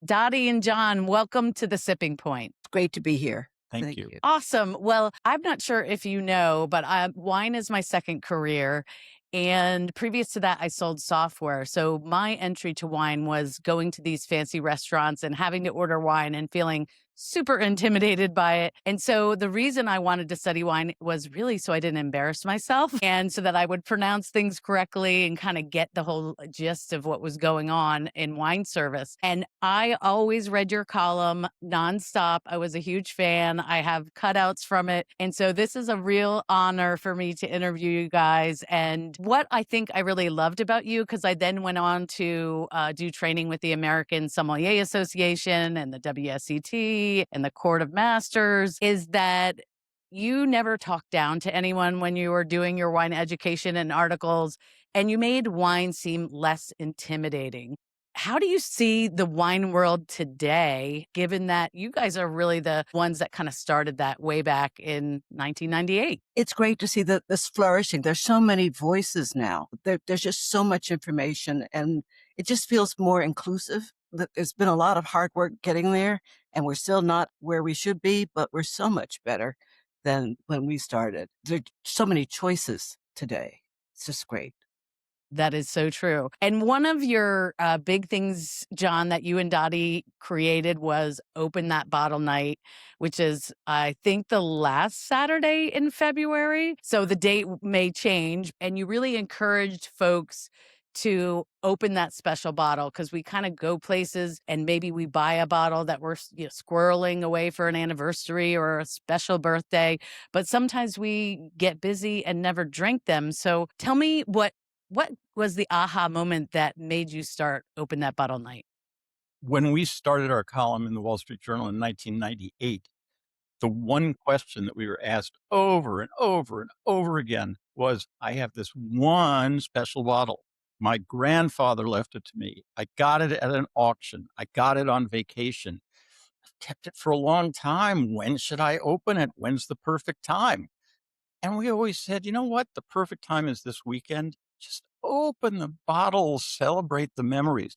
Dottie and John, welcome to the Sipping Point. Great to be here. Thank you. Awesome. Well, I'm not sure if you know, but wine is my second career. And previous to that, I sold software. So my entry to wine was going to these fancy restaurants and having to order wine and feeling super intimidated by it. And so the reason I wanted to study wine was really so I didn't embarrass myself and so that I would pronounce things correctly and kind of get the whole gist of what was going on in wine service. And I always read your column nonstop. I was a huge fan. I have cutouts from it. And so this is a real honor for me to interview you guys. And what I think I really loved about you, because I then went on to do training with the American Sommelier Association and the WSET and the Court of Masters, is that you never talked down to anyone when you were doing your wine education and articles, and you made wine seem less intimidating. How do you see the wine world today, given that you guys are really the ones that kind of started that way back in 1998? It's great to see this flourishing. There's so many voices now. There's just so much information, and it just feels more inclusive. There's been a lot of hard work getting there, and we're still not where we should be, but we're so much better than when we started. There are so many choices today. It's just great. That is so true. And one of your big things, John, that you and Dottie created was Open That Bottle Night, which is, I think, the last Saturday in February. So the date may change. And you really encouraged folks to open that special bottle because we kind of go places and maybe we buy a bottle that we're squirreling away for an anniversary or a special birthday. But sometimes we get busy and never drink them. So tell me what was the aha moment that made you start Open That Bottle Night? When we started our column in the Wall Street Journal in 1998, the one question that we were asked over and over and over again was, I have this one special bottle. My grandfather left it to me. I got it at an auction. I got it on vacation. I've kept it for a long time. When should I open it? When's the perfect time? And we always said, you know what? The perfect time is this weekend. Just open the bottle, celebrate the memories.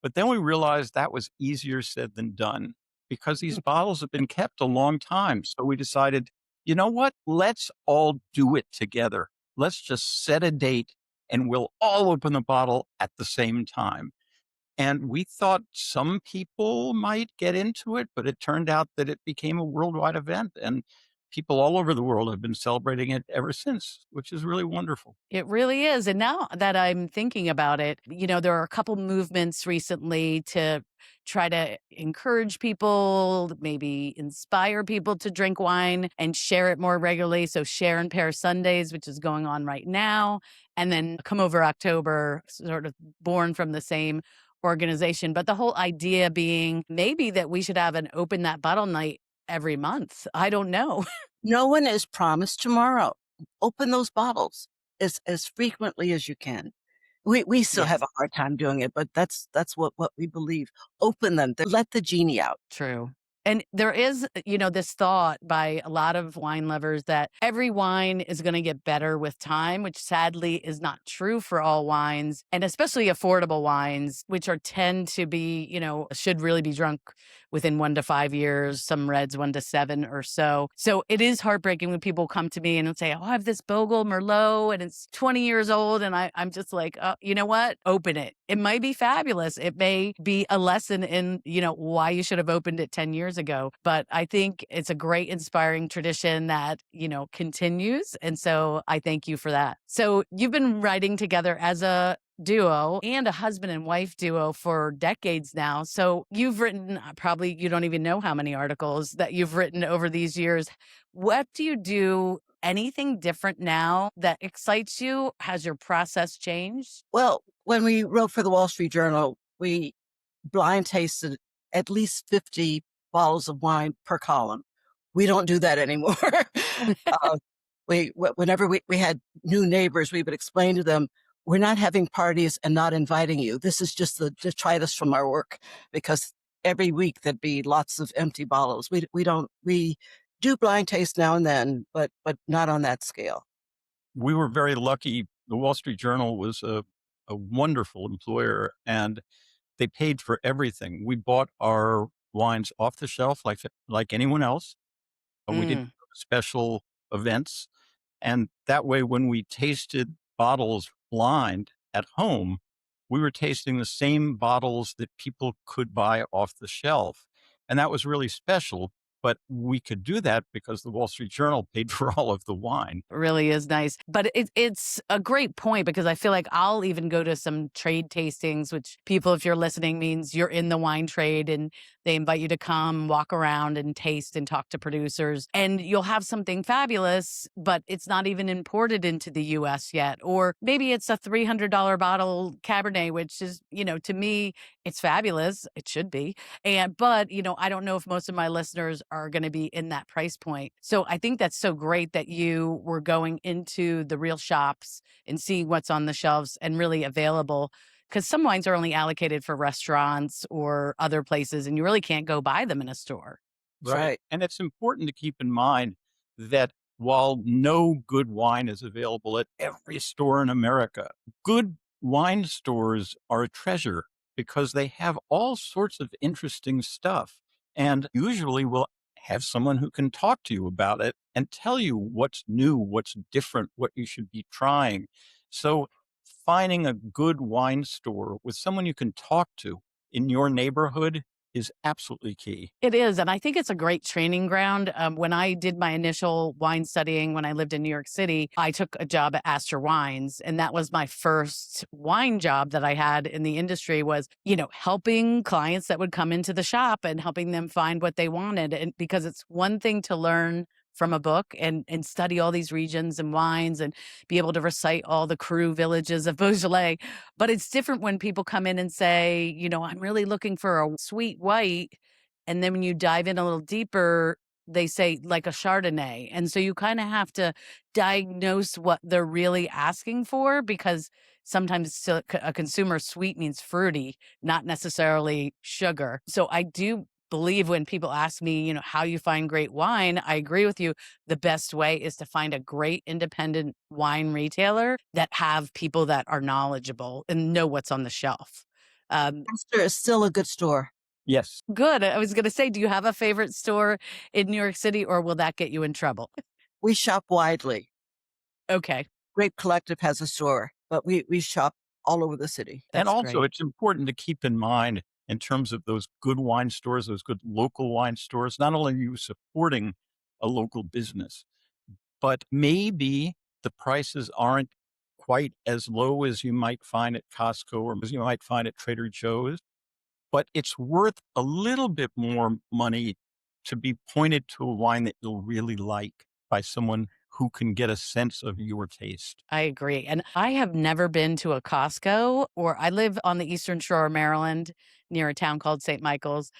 But then we realized that was easier said than done because these bottles have been kept a long time. So we decided, you know what? Let's all do it together. Let's just set a date and we'll all open the bottle at the same time. And we thought some people might get into it, but it turned out that it became a worldwide event. And people all over the world have been celebrating it ever since, which is really wonderful. It really is. And now that I'm thinking about it, there are a couple movements recently to try to encourage people, maybe inspire people to drink wine and share it more regularly. So Share and Pair Sundays, which is going on right now, and then Come Over October, sort of born from the same organization. But the whole idea being maybe that we should have an Open That Bottle Night every month. I don't know. No one is promised tomorrow. Open those bottles as frequently as you can. We still have Yes. a hard time doing it, but that's what we believe. Open them. Let the genie out. True. And there is, this thought by a lot of wine lovers that every wine is going to get better with time, which sadly is not true for all wines, and especially affordable wines, which tend to be, should really be drunk within 1 to 5 years, some reds 1 to 7 or so. So it is heartbreaking when people come to me and say, oh, I have this Bogle Merlot and it's 20 years old. And I'm just like, you know what? Open it. It might be fabulous. It may be a lesson in, why you should have opened it 10 years ago. But I think it's a great inspiring tradition that, continues. And so I thank you for that. So you've been writing together as a duo and a husband and wife duo for decades now. So you've written probably, you don't even know how many articles that you've written over these years. What do you do? Anything different now that excites you? Has your process changed? Well, when we wrote for the Wall Street Journal, we blind tasted at least 50 bottles of wine per column. We don't do that anymore. uh, whenever we had new neighbors, we would explain to them, we're not having parties and not inviting you. This is just to try this from our work, because every week there'd be lots of empty bottles. We do blind taste now and then, but not on that scale. We were very lucky. The Wall Street Journal was a wonderful employer. And They paid for everything. We bought our wines off the shelf like anyone else. We didn't Mm. go to special events, and that way, when we tasted bottles blind at home, we were tasting the same bottles that people could buy off the shelf, and that was really special, but we could do that because the Wall Street Journal paid for all of the wine. Really is nice. But it's a great point because I feel like I'll even go to some trade tastings, which people, if you're listening, means you're in the wine trade and they invite you to come walk around and taste and talk to producers. And you'll have something fabulous, but it's not even imported into the US yet. Or maybe it's a $300 bottle Cabernet, which is, to me, it's fabulous. It should be. But, I don't know if most of my listeners are going to be in that price point. So I think that's so great that you were going into the real shops and seeing what's on the shelves and really available. Because some wines are only allocated for restaurants or other places, and you really can't go buy them in a store. That's Right. right. And it's important to keep in mind that while no good wine is available at every store in America, good wine stores are a treasure because they have all sorts of interesting stuff and usually will have someone who can talk to you about it and tell you what's new, what's different, what you should be trying. So finding a good wine store with someone you can talk to in your neighborhood is absolutely key. It is, and I think it's a great training ground. When I did my initial wine studying when I lived in New York City, I took a job at Astor Wines, and that was my first wine job that I had in the industry was, helping clients that would come into the shop and helping them find what they wanted. And because it's one thing to learn from a book and study all these regions and wines and be able to recite all the cru villages of Beaujolais. But it's different when people come in and say, I'm really looking for a sweet white. And then when you dive in a little deeper, they say like a Chardonnay. And so you kind of have to diagnose what they're really asking for because sometimes to a consumer, sweet means fruity, not necessarily sugar. So I do believe when people ask me, how you find great wine, I agree with you. The best way is to find a great independent wine retailer that have people that are knowledgeable and know what's on the shelf. Astor is still a good store. Yes. Good. I was gonna say, do you have a favorite store in New York City, or will that get you in trouble? We shop widely. Okay, Grape Collective has a store, but we shop all over the city. And that's also, great. it's important to keep in mind in terms of those good wine stores, those good local wine stores, not only are you supporting a local business, but maybe the prices aren't quite as low as you might find at Costco or as you might find at Trader Joe's, but it's worth a little bit more money to be pointed to a wine that you'll really like by someone who can get a sense of your taste. I agree. And I have never been to a Costco, or I live on the Eastern Shore of Maryland near a town called St. Michael's.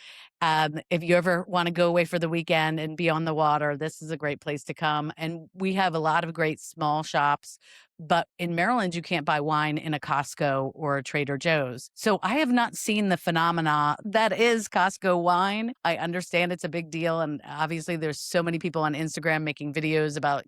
If you ever want to go away for the weekend and be on the water, this is a great place to come. And we have a lot of great small shops. But in Maryland, you can't buy wine in a Costco or a Trader Joe's. So I have not seen the phenomena that is Costco wine. I understand it's a big deal. And obviously, there's so many people on Instagram making videos about,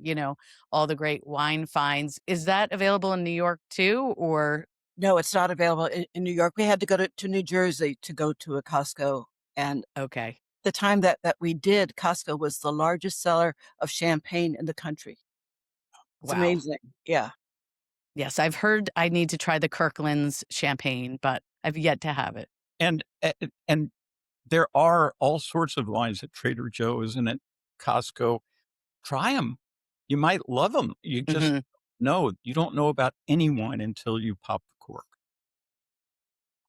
all the great wine finds. Is that available in New York too? Or No, it's not available in New York. We had to go to New Jersey to go to a Costco. And okay. the time that we did, Costco was the largest seller of champagne in the country. It's Wow. amazing. Yeah. Yes, I've heard I need to try the Kirkland's champagne, but I've yet to have it. And there are all sorts of wines at Trader Joe's and at Costco. Try them. You might love them. You just Mhm. you don't know about any wine until you pop the cork.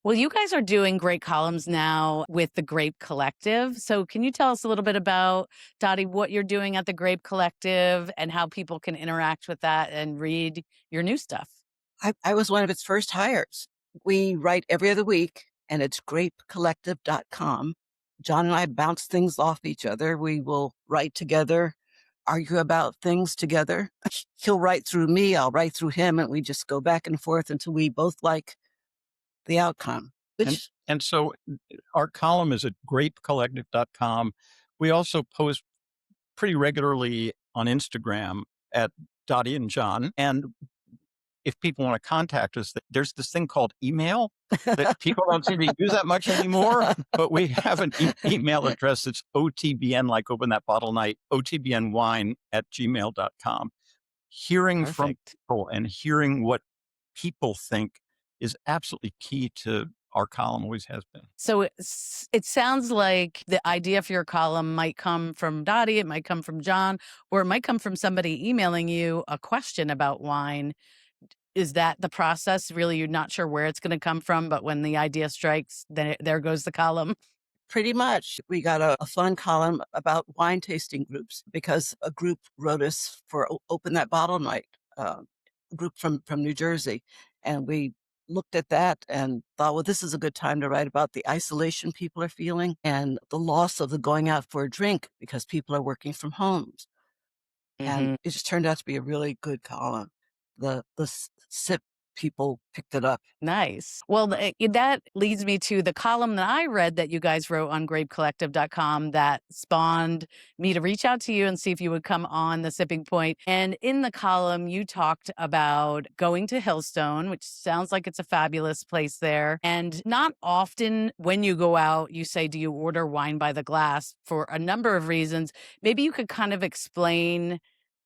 Well, you guys are doing great columns now with the Grape Collective. So, can you tell us a little bit about, Dottie, what you're doing at the Grape Collective and how people can interact with that and read your new stuff? I was one of its first hires. We write every other week, and it's grapecollective.com. John and I bounce things off each other. We will write together, argue about things together. He'll write through me, I'll write through him, and we just go back and forth until we both like the outcome, And which and so our column is at grapecollective.com. We also post pretty regularly on Instagram at Dottie and John. And if people want to contact us, there's this thing called email that people don't seem to use that much anymore, but we have an email address that's OTBN, like open that bottle night, otbnwine@gmail.com. Hearing from Perfect. people and hearing what people think is absolutely key to our column, always has been. So it sounds like the idea for your column might come from Dottie, it might come from John, or it might come from somebody emailing you a question about wine. Is that the process? Really, you're not sure where it's going to come from, but when the idea strikes, then there goes the column. Pretty much. We got a fun column about wine tasting groups because a group wrote us for Open That Bottle Night, a group from New Jersey. And we looked at that and thought, well, this is a good time to write about the isolation people are feeling and the loss of the going out for a drink because people are working from homes. And Mhm. it just turned out to be a really good column. The SIP people picked it up. Nice. Well, that leads me to the column that I read that you guys wrote on grapecollective.com that spawned me to reach out to you and see if you would come on the sipping point. And in the column, you talked about going to Hillstone, which sounds like it's a fabulous place there. And not often when you go out, you say, do you order wine by the glass for a number of reasons? Maybe you could kind of explain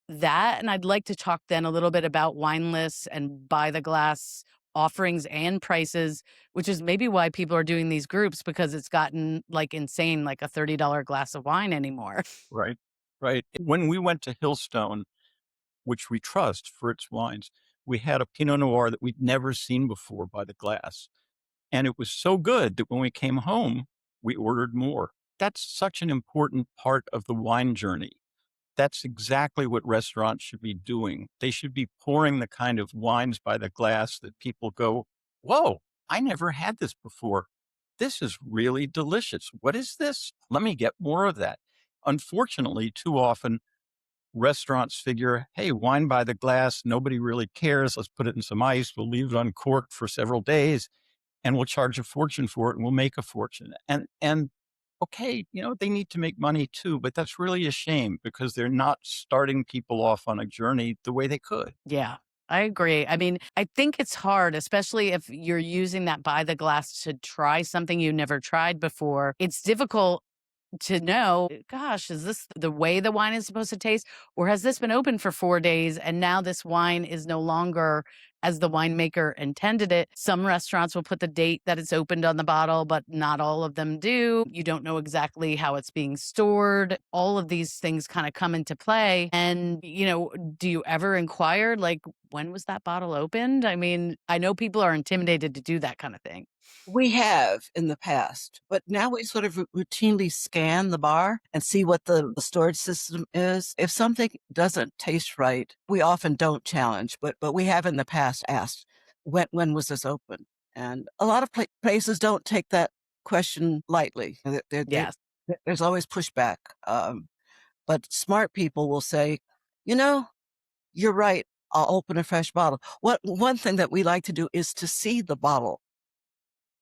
that, and I'd like to talk then a little bit about wine lists and by the glass offerings and prices, which is maybe why people are doing these groups because it's gotten like insane, like a $30 glass of wine anymore. Right. Right. When we went to Hillstone, which we trust for its wines, we had a Pinot Noir that we'd never seen before by the glass. And it was so good that when we came home, we ordered more. That's such an important part of the wine journey. That's exactly what restaurants should be doing. They should be pouring the kind of wines by the glass that people go, whoa, I never had this before. This is really delicious. What is this? Let me get more of that. Unfortunately, too often restaurants figure, hey, wine by the glass, nobody really cares. Let's put it in some ice. We'll leave it uncorked for several days and we'll charge a fortune for it and we'll make a fortune. And okay, they need to make money too, but that's really a shame because they're not starting people off on a journey the way they could. Yeah, I agree. I mean, I think it's hard, especially if you're using that by the glass to try something you never tried before. It's difficult to know, gosh, is this the way the wine is supposed to taste? Or has this been open for 4 days and now this wine is no longer as the winemaker intended it? Some restaurants will put the date that it's opened on the bottle, but not all of them do. You don't know exactly how it's being stored. All of these things kind of come into play. And, do you ever inquire, like, when was that bottle opened? I mean, I know people are intimidated to do that kind of thing. We have in the past, but now we sort of routinely scan the bar and see what the storage system is. If something doesn't taste right, we often don't challenge, but we have in the past asked, when was this open? And a lot of places don't take that question lightly. Yes. There's always pushback. But smart people will say, you know, you're right. I'll open a fresh bottle. One thing that we like to do is to see the bottle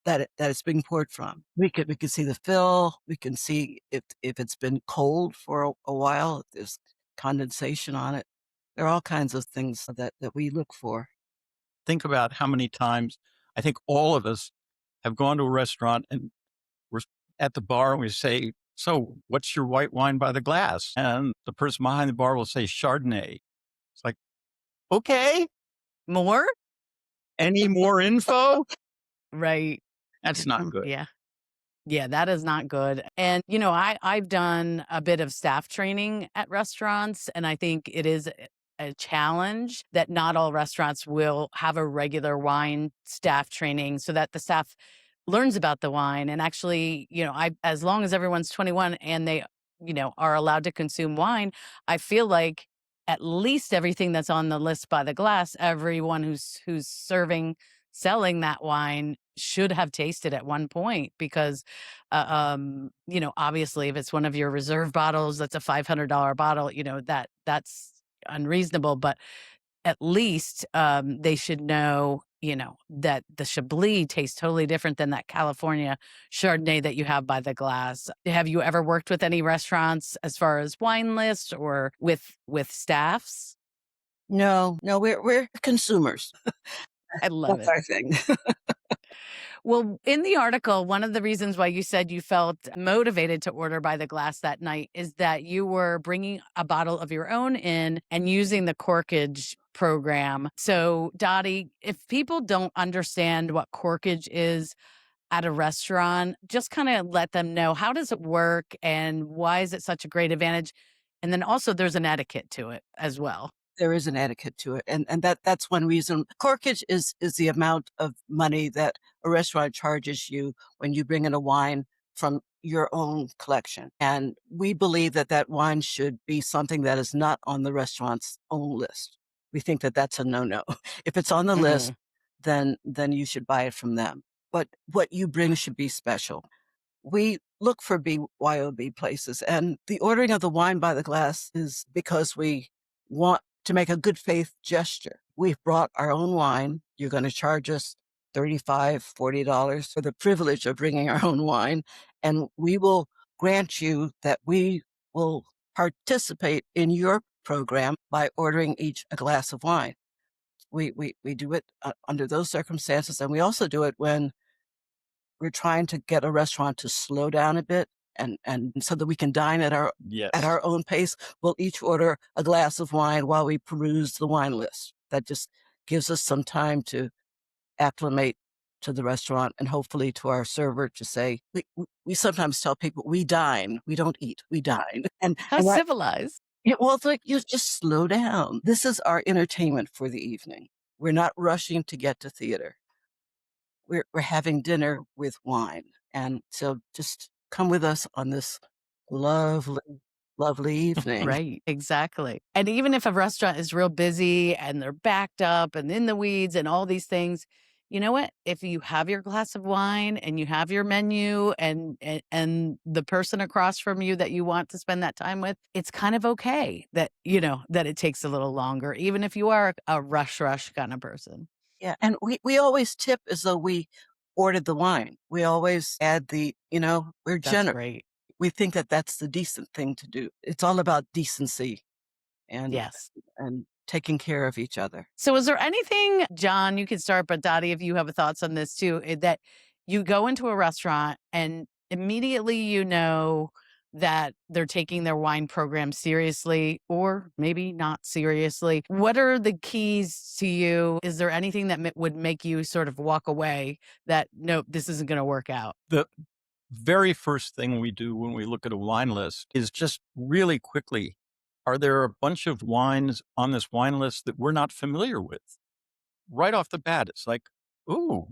that it's being poured from. We could see the fill. We can see if it's been cold for a while, if there's condensation on it. There are all kinds of things that we look for. Think about how many times I think all of us have gone to a restaurant and we're at the bar and we say, so what's your white wine by the glass? And the person behind the bar will say Chardonnay. It's like, okay, More? any more info? Right. That's not good. Yeah. Yeah, that is not good. And I've done a bit of staff training at restaurants, and I think it is a challenge that not all restaurants will have a regular wine staff training so that the staff learns about the wine. And actually, I as long as everyone's 21 and they, are allowed to consume wine, I feel like at least everything that's on the list by the glass, everyone who's serving selling that wine should have tasted at one point because obviously if it's one of your reserve bottles that's a $500 bottle, that's unreasonable, but at least they should know that the Chablis tastes totally different than that California Chardonnay that you have by the glass. Have you ever worked with any restaurants as far as wine lists or with staffs? No, we're consumers. I love That's it. our thing. Well, in the article, one of the reasons why you said you felt motivated to order by the glass that night is that you were bringing a bottle of your own in and using the corkage program. So, Dottie, if people don't understand what corkage is at a restaurant, just kind of let them know, how does it work and why is it such a great advantage? And then also there's an etiquette to it as well. There is an etiquette to it, and that's one reason. Corkage is the amount of money that a restaurant charges you when you bring in a wine from your own collection, and we believe that that wine should be something that is not on the restaurant's own list. We think that that's a no-no. If it's on the list, Mhm. then you should buy it from them. But what you bring should be special. We look for BYOB places, and the ordering of the wine by the glass is because we want to make a good faith gesture. We've brought our own wine. You're going to charge us $35, $40 for the privilege of bringing our own wine, and we will grant you that we will participate in your program by ordering each a glass of wine. We do it under those circumstances, and we also do it when we're trying to get a restaurant to slow down a bit and so that we can dine at Yes. our own pace. We'll each order a glass of wine while we peruse the wine list. That just gives us some time to acclimate to the restaurant and hopefully to our server to say, we sometimes tell people we dine, we don't eat, we dine. How And that, civilized. yeah, well, it's like, you just slow down. This is our entertainment for the evening. We're not rushing to get to theater. We're having dinner with wine, and so just come with us on this lovely, lovely evening. Right, exactly. And even if a restaurant is real busy and they're backed up and in the weeds and all these things, you know what? If you have your glass of wine and you have your menu and the person across from you that you want to spend that time with, it's kind of okay that, that it takes a little longer, even if you are a rush kind of person. Yeah, and we always tip as though we ordered the wine. We always add we're That's generous. great. We think that that's the decent thing to do. It's all about decency and Yes. taking care of each other. So is there anything, John, you can start, but Dottie, if you have thoughts on this too, that you go into a restaurant and immediately you know that they're taking their wine program seriously or maybe not seriously? What are the keys to you? Is there anything that would make you sort of walk away that, nope, this isn't going to work out? The very first thing we do when we look at a wine list is just really quickly, are there a bunch of wines on this wine list that we're not familiar with? Right off the bat, it's like, ooh,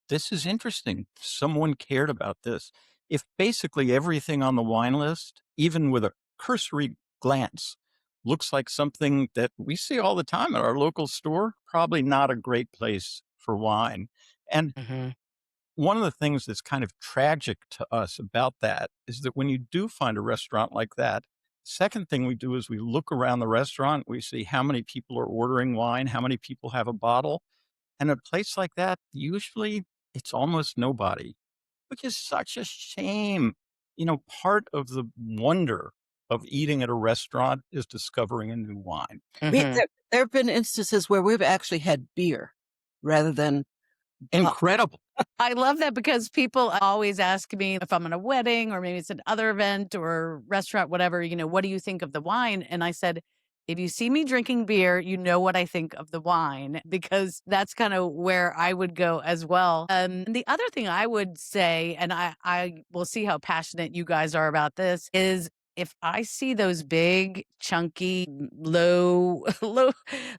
this is interesting. Someone cared about this. If basically everything on the wine list, even with a cursory glance, looks like something that we see all the time at our local store, probably not a great place for wine. And Hmm. one of the things that's kind of tragic to us about that is that when you do find a restaurant like that, second thing we do is we look around the restaurant, we see how many people are ordering wine, how many people have a bottle. And a place like that, usually it's almost nobody, which is such a shame. Part of the wonder of eating at a restaurant is discovering a new wine. Hmm. There have been instances where we've actually had beer rather than pop. Incredible. I love that because people always ask me if I'm in a wedding or maybe it's an other event or restaurant, whatever, what do you think of the wine? And I said, if you see me drinking beer, you know what I think of the wine because that's kind of where I would go as well. And the other thing I would say, and I will see how passionate you guys are about this, is if I see those big, chunky, low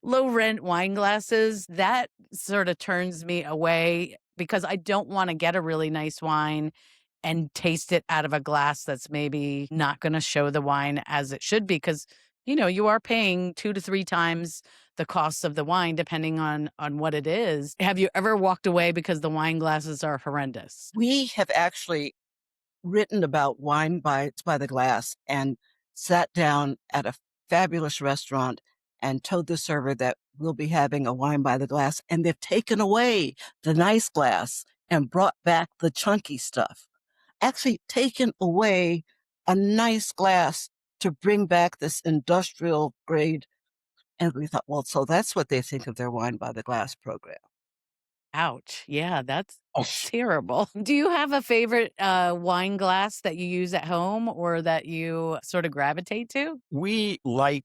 rent wine glasses, that sort of turns me away because I don't want to get a really nice wine and taste it out of a glass that's maybe not going to show the wine as it should be. Because, you are paying 2 to 3 times the cost of the wine, depending on what it is. Have you ever walked away because the wine glasses are horrendous? We have actually written about wine by the glass and sat down at a fabulous restaurant and told the server that we'll be having a wine by the glass, and they've taken away the nice glass and brought back the chunky stuff. Actually taken away a nice glass to bring back this industrial grade And we thought, well, so that's what they think of their wine by the glass program. Ouch. Yeah, that's Oh, terrible. Do you have a favorite wine glass that you use at home or that you sort of gravitate to? we like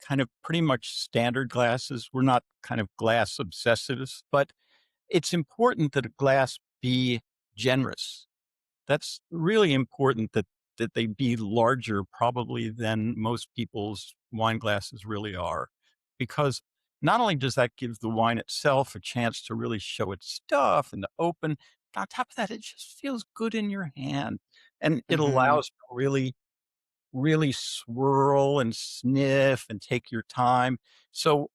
kind of pretty much standard glasses. We're not kind of glass obsessives, but it's important that a glass be generous. That's really important that they be larger probably than most people's wine glasses really are, because not only does that give the wine itself a chance to really show its stuff and to open, but on top of that, it just feels good in your hand, and it Hmm. allows to really swirl and sniff and take your time. So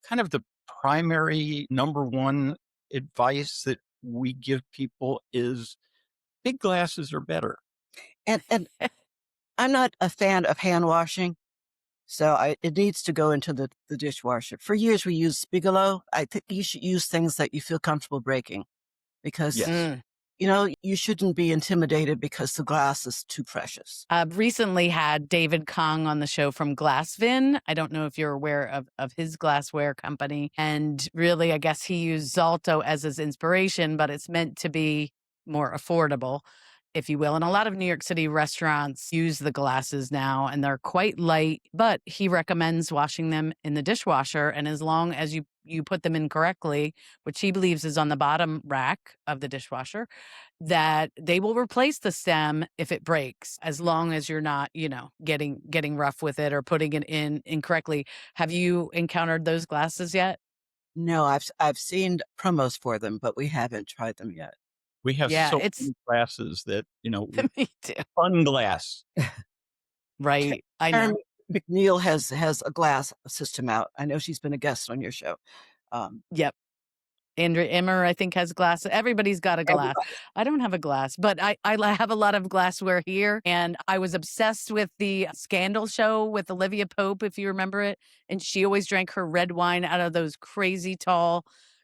kind of the primary number one advice that we give people is big glasses are better. And I'm not a fan of hand washing, so it needs to go into the dishwasher. For years, we used Bigelow. I think you should use things that you feel comfortable breaking because, Yes. you shouldn't be intimidated because the glass is too precious. I've recently had David Kong on the show from Glassvin. I don't know if you're aware of his glassware company. And really, I guess he used Zalto as his inspiration, but it's meant to be more affordable, if you will. And a lot of New York City restaurants use the glasses now, and they're quite light, but he recommends washing them in the dishwasher. And as long as you put them in correctly, which he believes is on the bottom rack of the dishwasher, that they will replace the stem if it breaks, as long as you're not, getting rough with it or putting it in incorrectly. Have you encountered those glasses yet? No, I've seen promos for them, but we haven't tried them yet. We have Yeah, so it's many glasses that, me too. fun glass. Ka- Right. I Karen know. McNeil has a glass system out. I know she's been a guest on your show. Um, Yep. Andrea Emmer, I think, has glasses. Everybody's got a glass. Everybody. I don't have a glass, but I have a lot of glassware here. And I was obsessed with the Scandal show with Olivia Pope, if you remember it. And she always drank her red wine out of those crazy tall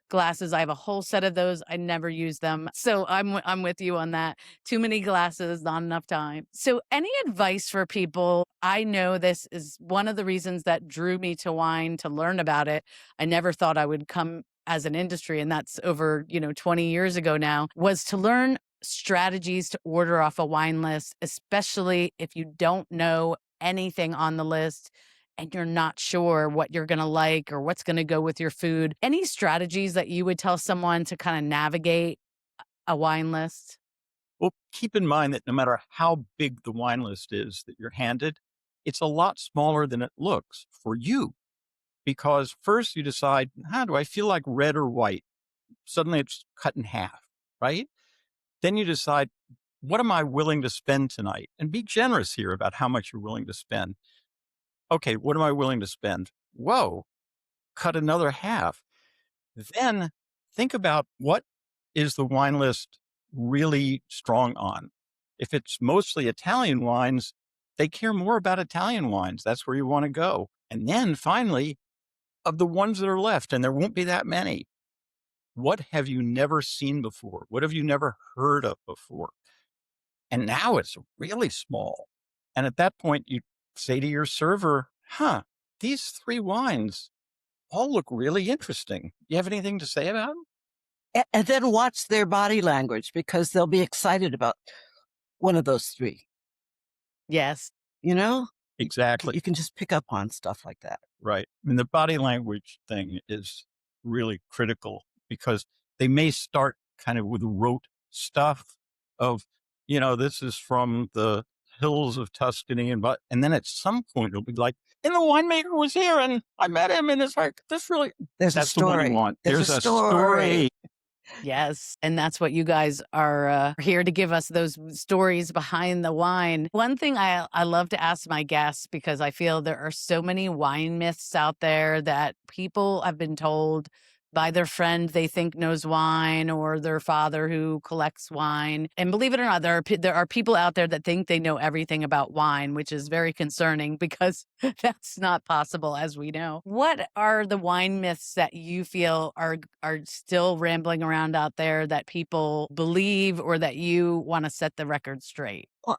glasses. I have a whole set of those. I never use them. So I'm with you on that. Too many glasses, not enough time. So any advice for people? I know this is one of the reasons that drew me to wine to learn about it. I never thought I would come as an industry, and that's over 20 years ago now, was to learn strategies to order off a wine list, especially if you don't know anything on the list and you're not sure what you're going to like or what's going to go with your food. Any strategies that you would tell someone to kind of navigate a wine list? Well, keep in mind that no matter how big the wine list is that you're handed, it's a lot smaller than it looks for you, because first you decide, how do I feel like red or white? Suddenly it's cut in half, right? Then you decide, what am I willing to spend tonight? And be generous here about how much you're willing to spend. Okay, what am I willing to spend? Whoa, cut another half. Then think about, what is the wine list really strong on? If it's mostly Italian wines, they care more about Italian wines. That's where you want to go. And then finally, of the ones that are left, and there won't be that many, what have you never seen before? What have you never heard of before? And now it's really small. And at that point, you say to your server, these three wines all look really interesting. You have anything to say about them? and then watch their body language because they'll be excited about one of those three. Yes. You know, Exactly. you can just pick up on stuff like that. Right. I mean, the body language thing is really critical, because they may start kind of with rote stuff of, this is from the hills of Tuscany, and then at some point it'll be like, and the winemaker was here and I met him, and it's like, There's a that's the one you story. want. There's a There's a story. story. Yes, and that's what you guys are here to give us, those stories behind the wine. One thing I love to ask my guests, because I feel there are so many wine myths out there that people have been told by their friend they think knows wine, or their father who collects wine. And believe it or not, there are people out there that think they know everything about wine, which is very concerning because that's not possible, as we know. What are the wine myths that you feel are still rambling around out there that people believe, or that you want to set the record straight? Well,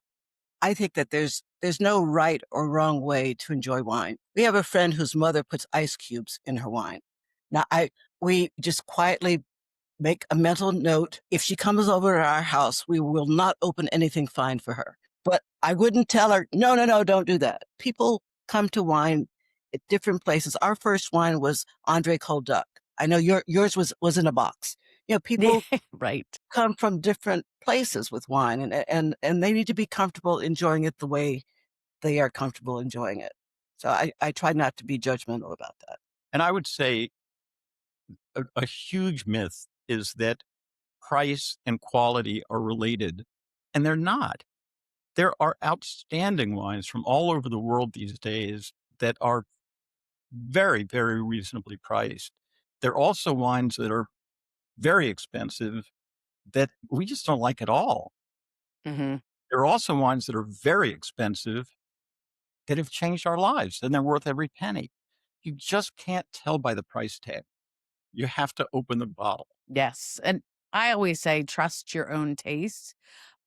I think that there's no right or wrong way to enjoy wine. We have a friend whose mother puts ice cubes in her wine. Now, we just quietly make a mental note. If she comes over to our house, we will not open anything fine for her. But I wouldn't tell her, no, no, no, don't do that. People come to wine at different places. Our first wine was Andre Cold Duck. I know yours was in a box. You know, Yeah, people right. come from different places with wine, and they need to be comfortable enjoying it the way they are comfortable enjoying it. So I try not to be judgmental about that. And I would say a huge myth is that price and quality are related, and they're not. There are outstanding wines from all over the world these days that are very, very reasonably priced. There are also wines that are very expensive that we just don't like at all. Hmm. There are also wines that are very expensive that have changed our lives and they're worth every penny. You just can't tell by the price tag. You have to open the bottle. Yes. And I always say trust your own taste.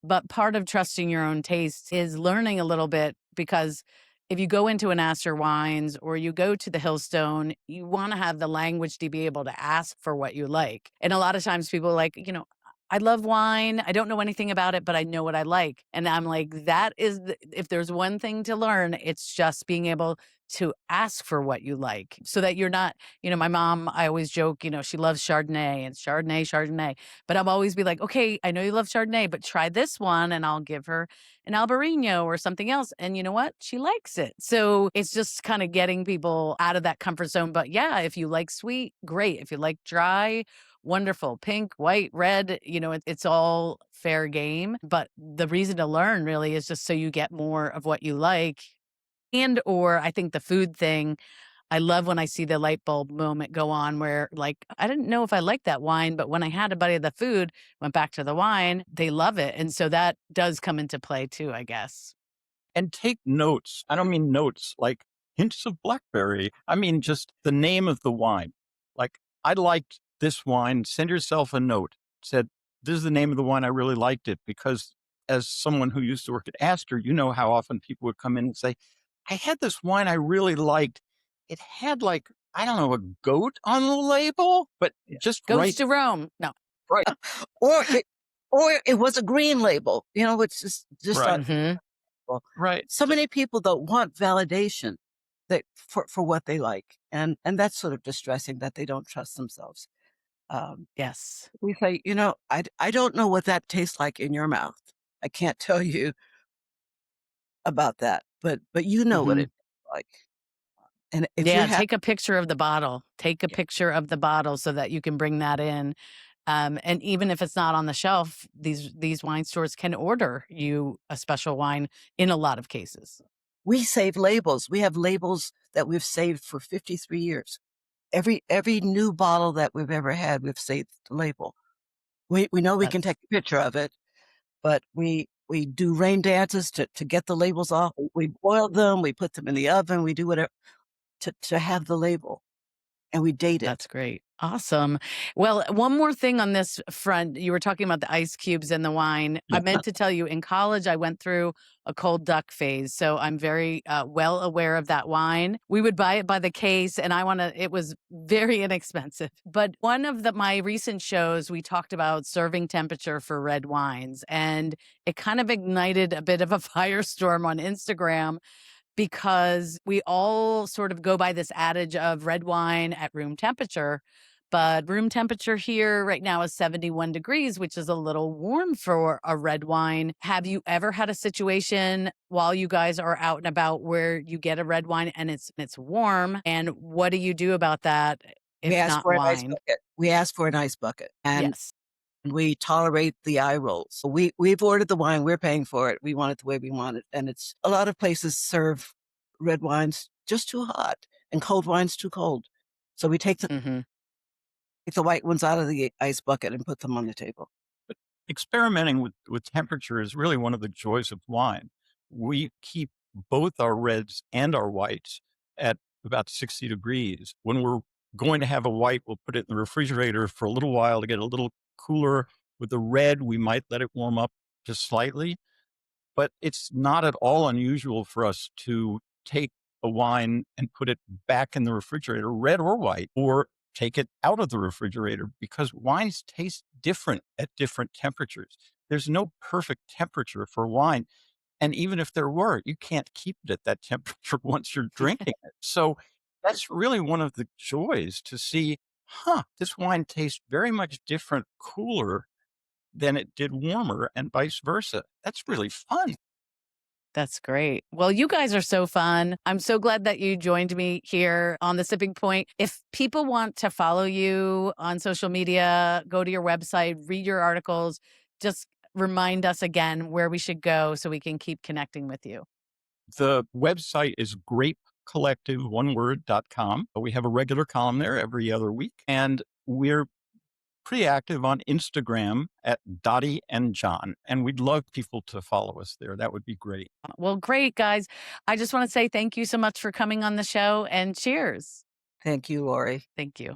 But part of trusting your own taste is learning a little bit because if you go into an Astor Wines or you go to the Hillstone, you want to have the language to be able to ask for what you like. And a lot of times people are like, I love wine. I don't know anything about it, but I know what I like. And I'm like, if there's one thing to learn, it's just being able to ask for what you like so that you're not, my mom, I always joke, she loves Chardonnay and Chardonnay, Chardonnay. But I'll always be like, okay, I know you love Chardonnay, but try this one. And I'll give her an Albarino or something else. And you know what? She likes it. So it's just kind of getting people out of that comfort zone. But yeah, if you like sweet, great. If you like dry, wonderful. Pink, white, red, it's all fair game. But the reason to learn really is just so you get more of what you like. And or I think the food thing, I love when I see the light bulb moment go on where, like, I didn't know if I liked that wine, but when I had a bite of the food, went back to the wine, they love it. And so that does come into play too, I guess. And take notes. I don't mean notes like hints of blackberry. I mean just the name of the wine. Like, I liked this wine. Send yourself a note. Said, this is the name of the wine. I really liked it because as someone who used to work at Astor, you know how often people would come in and say, I had this wine I really liked. It had like, I don't know, a goat on the label, but just Goes right, to Rome. No. right, Or it was a green label. It's just right, not Hmm. well. right. So many people don't want validation that for what they like, and that's sort of distressing that they don't trust themselves. Um, Yes. we say, I don't know what that tastes like in your mouth. I can't tell you about that, but you know what Hmm. it tastes like. And if you're Yeah. happy, Take a picture of the bottle. Take a yeah, picture of the bottle so that you can bring that in. And even if it's not on the shelf, these wine stores can order you a special wine in a lot of cases. we save labels. We have labels that we've saved for 53 years. Every new bottle that we've ever had, we've saved the label. We know we can That's take a picture of it, but we do rain dances to get the labels off. We boil them, we put them in the oven, we do whatever to have the label, and we date it. That's great. Awesome. Well, one more thing on this front. You were talking about the ice cubes and the wine. I Yeah. meant to tell you in college, I went through a cold duck phase. So I'm very well aware of that wine. We would buy it by the case, and it was very inexpensive. But one of my recent shows, we talked about serving temperature for red wines, and it kind of ignited a bit of a firestorm on Instagram because we all sort of go by this adage of red wine at room temperature. But room temperature here right now is 71 degrees, which is a little warm for a red wine. Have you ever had a situation while you guys are out and about where you get a red wine and it's warm? And what do you do about that We if ask not for an ice wine? bucket. We ask for an ice bucket, and Yes, we tolerate the eye rolls. So we've ordered the wine, we're paying for it. We want it the way we want it, and it's a lot of places serve red wines just too hot and cold wines too cold. So we hmm, take the white ones out of the ice bucket and put them on the table. But experimenting with temperature is really one of the joys of wine. We keep both our reds and our whites at about 60 degrees. When we're going to have a white, we'll put it in the refrigerator for a little while to get a little cooler. With the red, we might let it warm up just slightly. But it's not at all unusual for us to take a wine and put it back in the refrigerator, red or white, or take it out of the refrigerator because wines taste different at different temperatures. There's no perfect temperature for wine. And even if there were, you can't keep it at that temperature once you're drinking it. So that's really one of the joys to see, this wine tastes very much different, cooler than it did warmer, and vice versa. That's really fun. That's great. Well, you guys are so fun. I'm so glad that you joined me here on The Sipping Point. If people want to follow you on social media, go to your website, read your articles, just remind us again where we should go so we can keep connecting with you. The website is grapecollective, one word.com. We have a regular column there every other week, and we're pretty active on Instagram at Dottie and John. And we'd love people to follow us there. That would be great. Well, great, guys. I just want to say thank you so much for coming on the show and cheers. Thank you, Laurie. Thank you.